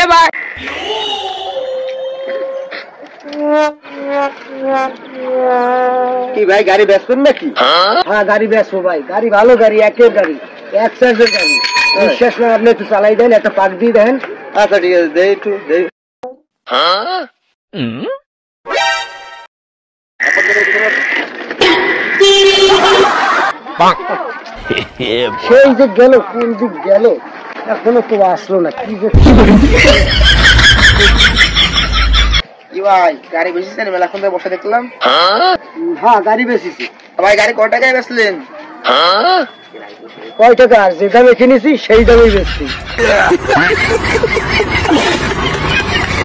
এবার কি ভাই গাড়ি বেচবেন নাকি? হ্যাঁ গাড়ি বেচবো ভাই, গাড়ি ভালো গাড়ি, একের গাড়ি, এক চার্জের গাড়ি। বিশ্বাস না আপনি একটু চালাই দেন, একটা পাক দিয়ে দেন। আচ্ছা ঠিক আছে, দেই একটু দেই। সেই যে গেল, কোন দিক গেল, এখনো তো আসলো না। কি যে কি ভাই গাড়ি বেচেছেন? মেলাক্ষণ ধরে বসে দেখলাম। হ্যাঁ গাড়ি বেচেছি ভাই গাড়ি কয় টাকায় বেচলেন? কয় টাকা? আর যে দামে কিনেছি সেই দামেই বেচছি।